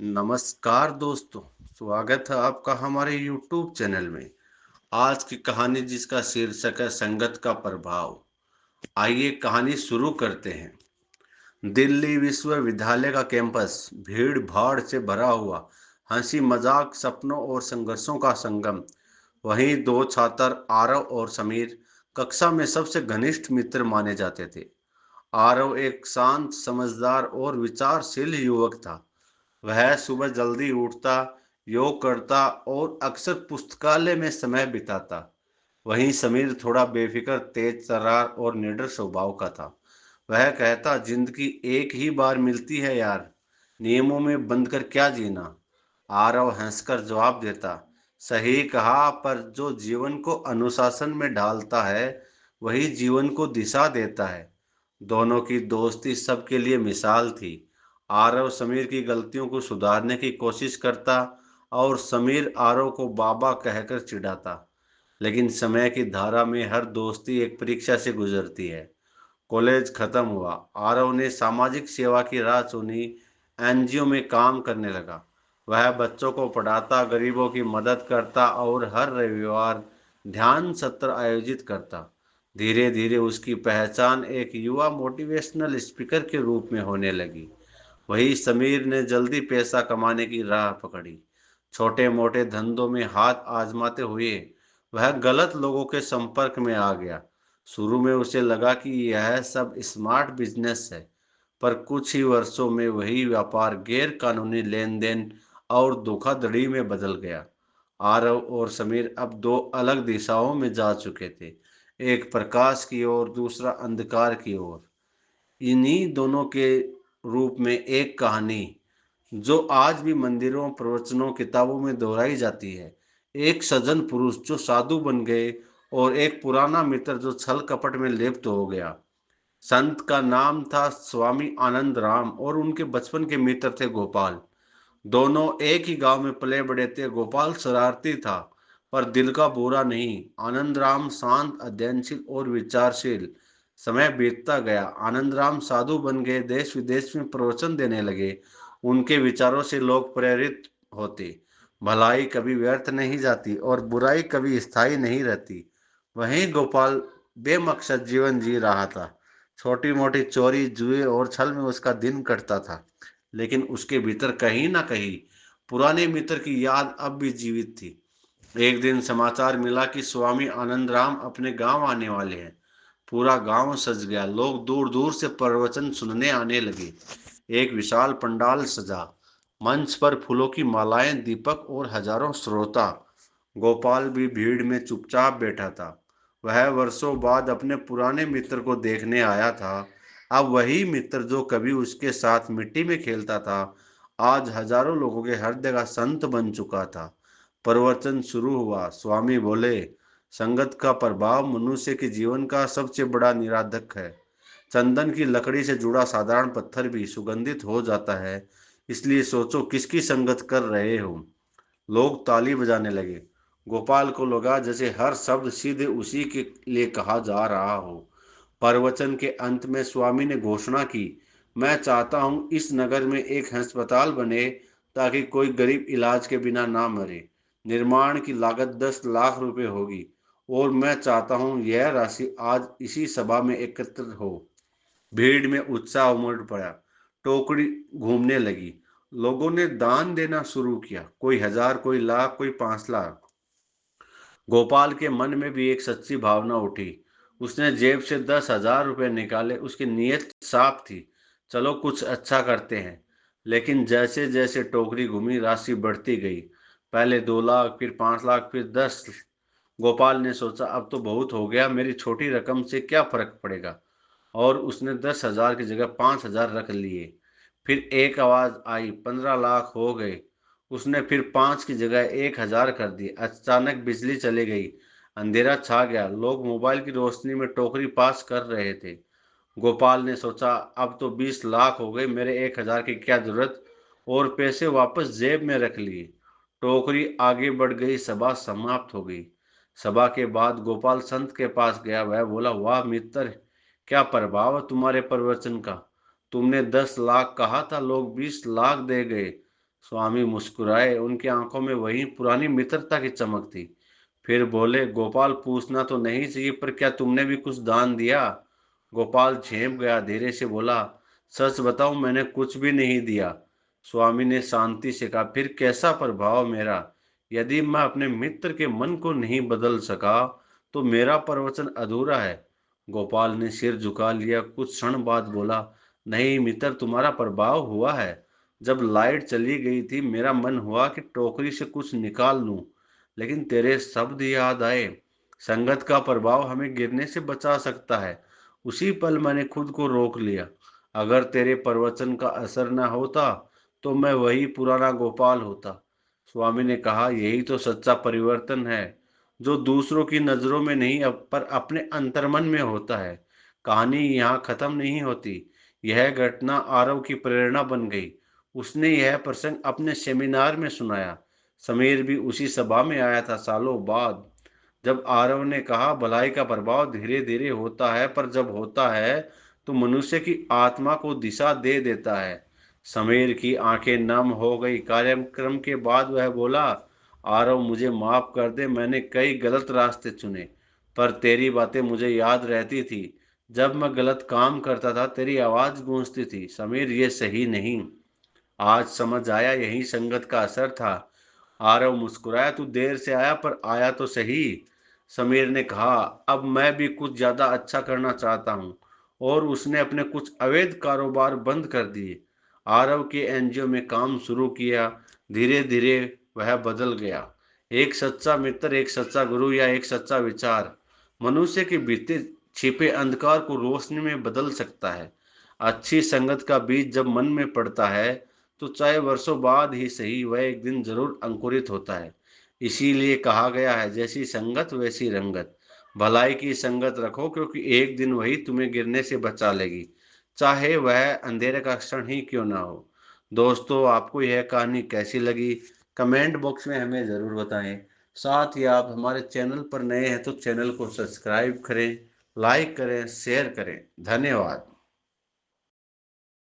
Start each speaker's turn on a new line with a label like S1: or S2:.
S1: नमस्कार दोस्तों। स्वागत है आपका हमारे YouTube चैनल में। आज की कहानी जिसका शीर्षक है संगत का प्रभाव। आइए कहानी शुरू करते हैं। दिल्ली विश्वविद्यालय का कैंपस भीड़ भाड़ से भरा हुआ, हंसी मजाक, सपनों और संघर्षों का संगम। वहीं दो छात्र आरव और समीर कक्षा में सबसे घनिष्ठ मित्र माने जाते थे। आरव एक शांत, समझदार और विचारशील युवक था। वह सुबह जल्दी उठता, योग करता और अक्सर पुस्तकालय में समय बिताता। वहीं समीर थोड़ा बेफिक्र, तेज तर्रार और निडर स्वभाव का था। वह कहता, जिंदगी एक ही बार मिलती है यार, नियमों में बंधकर क्या जीना। आरव हंसकर जवाब देता, सही कहा, पर जो जीवन को अनुशासन में ढालता है वही जीवन को दिशा देता है। दोनों की दोस्ती सबके लिए मिसाल थी। आरव समीर की गलतियों को सुधारने की कोशिश करता और समीर आरव को बाबा कहकर चिढ़ाता। लेकिन समय की धारा में हर दोस्ती एक परीक्षा से गुजरती है। कॉलेज खत्म हुआ, आरव ने सामाजिक सेवा की राह चुनी। एनजीओ में काम करने लगा। वह बच्चों को पढ़ाता, गरीबों की मदद करता और हर रविवार ध्यान सत्र आयोजित करता। धीरे धीरे उसकी पहचान एक युवा मोटिवेशनल स्पीकर के रूप में होने लगी। वही समीर ने जल्दी पैसा कमाने की राह पकड़ी। छोटे मोटे धंधों में हाथ आजमाते हुए वह गलत लोगों के संपर्क में आ गया। शुरू में उसे लगा कि यह सब स्मार्ट बिजनेस है, पर कुछ ही वर्षों में वही व्यापार गैर कानूनी लेन देन और धोखाधड़ी में बदल गया। आरव और समीर अब दो अलग दिशाओं में जा चुके थे, एक प्रकाश की ओर, दूसरा अंधकार की ओर। इन्हीं दोनों के रूप में एक कहानी जो आज भी मंदिरों, प्रवचनों, किताबों में दोहराई जाती है। एक सज्जन पुरुष जो साधु बन गए और एक पुराना मित्र जो छल कपट में लिप्त हो गया। संत का नाम था स्वामी आनंद राम और उनके बचपन के मित्र थे गोपाल। दोनों एक ही गांव में पले बड़े थे। गोपाल शरारती था, पर दिल का बुरा नहीं। आनंद राम शांत, अध्ययनशील और विचारशील। समय बीतता गया, आनंद राम साधु बन गए, देश विदेश में प्रवचन देने लगे। उनके विचारों से लोग प्रेरित होते। भलाई कभी व्यर्थ नहीं जाती और बुराई कभी स्थायी नहीं रहती। वहीं गोपाल बेमकसद जीवन जी रहा था। छोटी मोटी चोरी, जुए और छल में उसका दिन कटता था। लेकिन उसके भीतर कहीं ना कहीं पुराने मित्र की याद अब भी जीवित थी। एक दिन समाचार मिला कि स्वामी आनंद राम अपने गांव आने वाले हैं। पूरा गांव सज गया, लोग दूर दूर से प्रवचन सुनने आने लगे। एक विशाल पंडाल सजा, मंच पर फूलों की मालाएं, दीपक और हजारों श्रोता। गोपाल भी भीड़ में चुपचाप बैठा था। वह वर्षों बाद अपने पुराने मित्र को देखने आया था। अब वही मित्र जो कभी उसके साथ मिट्टी में खेलता था, आज हजारों लोगों के हृदय का संत बन चुका था। प्रवचन शुरू हुआ। स्वामी बोले, संगत का प्रभाव मनुष्य के जीवन का सबसे बड़ा निराधक है। चंदन की लकड़ी से जुड़ा साधारण पत्थर भी सुगंधित हो जाता है। इसलिए सोचो किसकी संगत कर रहे हो। लोग ताली बजाने लगे। गोपाल को लगा जैसे हर शब्द सीधे उसी के लिए कहा जा रहा हो। प्रवचन के अंत में स्वामी ने घोषणा की, मैं चाहता हूं इस नगर में एक अस्पताल बने ताकि कोई गरीब इलाज के बिना ना मरे। निर्माण की लागत 10 लाख रुपए होगी और मैं चाहता हूं यह राशि आज इसी सभा में एकत्र हो। भीड़ में उत्साह उमड़ पड़ा। टोकरी घूमने लगी। लोगों ने दान देना शुरू किया, कोई 1000, कोई लाख, कोई 5 लाख। गोपाल के मन में भी एक सच्ची भावना उठी। उसने जेब से 10,000 रुपये निकाले। उसकी नीयत साफ थी, चलो कुछ अच्छा करते हैं। लेकिन जैसे जैसे टोकरी घूमी, राशि बढ़ती गई। पहले 2 लाख, फिर 5 लाख, फिर 10। गोपाल ने सोचा, अब तो बहुत हो गया, मेरी छोटी रकम से क्या फर्क पड़ेगा। और उसने 10,000 की जगह 5,000 रख लिए। फिर एक आवाज आई, 15 लाख हो गए। उसने फिर 5 की जगह 1,000 कर दी। अचानक बिजली चली गई। अंधेरा छा गया। लोग मोबाइल की रोशनी में टोकरी पास कर रहे थे। गोपाल ने सोचा, अब तो 20 लाख हो गए, मेरे 1,000 की क्या जरूरत। और पैसे वापस जेब में रख लिए। टोकरी आगे बढ़ गई। सभा समाप्त हो गई। सभा के बाद गोपाल संत के पास गया। वह बोला, वाह मित्र, क्या प्रभाव है तुम्हारे प्रवचन का। तुमने 10 लाख कहा था, लोग 20 लाख दे गए। स्वामी मुस्कुराए, उनकी आंखों में वही पुरानी मित्रता की चमक थी। फिर बोले, गोपाल पूछना तो नहीं चाहिए, पर क्या तुमने भी कुछ दान दिया? गोपाल झेप गया, धीरे से बोला, सच बताओ मैंने कुछ भी नहीं दिया। स्वामी ने शांति से कहा, फिर कैसा प्रभाव मेरा? यदि मैं अपने मित्र के मन को नहीं बदल सका तो मेरा प्रवचन अधूरा है। गोपाल ने सिर झुका लिया, कुछ क्षण बाद बोला, नहीं मित्र, तुम्हारा प्रभाव हुआ है। जब लाइट चली गई थी मेरा मन हुआ कि टोकरी से कुछ निकाल लूं, लेकिन तेरे शब्द याद आए। संगत का प्रभाव हमें गिरने से बचा सकता है। उसी पल मैंने खुद को रोक लिया। अगर तेरे प्रवचन का असर न होता तो मैं वही पुराना गोपाल होता। स्वामी ने कहा, यही तो सच्चा परिवर्तन है, जो दूसरों की नजरों में नहीं पर अपने अंतर्मन में होता है। कहानी यहाँ खत्म नहीं होती। यह घटना आरव की प्रेरणा बन गई। उसने यह प्रसंग अपने सेमिनार में सुनाया। समीर भी उसी सभा में आया था सालों बाद। जब आरव ने कहा, भलाई का प्रभाव धीरे धीरे होता है, पर जब होता है तो मनुष्य की आत्मा को दिशा दे देता है। समीर की आंखें नम हो गई। कार्यक्रम के बाद वह बोला, आरव मुझे माफ कर दे, मैंने कई गलत रास्ते चुने, पर तेरी बातें मुझे याद रहती थी। जब मैं गलत काम करता था तेरी आवाज गूंजती थी, समीर ये सही नहीं। आज समझ आया, यही संगत का असर था। आरव मुस्कुराया, तू देर से आया पर आया तो सही। समीर ने कहा, अब मैं भी कुछ ज्यादा अच्छा करना चाहता हूँ। और उसने अपने कुछ अवैध कारोबार बंद कर दिए। आरव के एनजीओ में काम शुरू किया। धीरे धीरे वह बदल गया। एक सच्चा मित्र, एक सच्चा गुरु या एक सच्चा विचार मनुष्य के बीते छिपे अंधकार को रोशनी में बदल सकता है। अच्छी संगत का बीज जब मन में पड़ता है तो चाहे वर्षों बाद ही सही, वह एक दिन जरूर अंकुरित होता है। इसीलिए कहा गया है, जैसी संगत वैसी रंगत। भलाई की संगत रखो, क्योंकि एक दिन वही तुम्हें गिरने से बचा लेगी, चाहे वह अंधेरे का क्षण ही क्यों ना हो। दोस्तों, आपको यह कहानी कैसी लगी कमेंट बॉक्स में हमें ज़रूर बताएं। साथ ही आप हमारे चैनल पर नए हैं तो चैनल को सब्सक्राइब करें, लाइक करें, शेयर करें। धन्यवाद।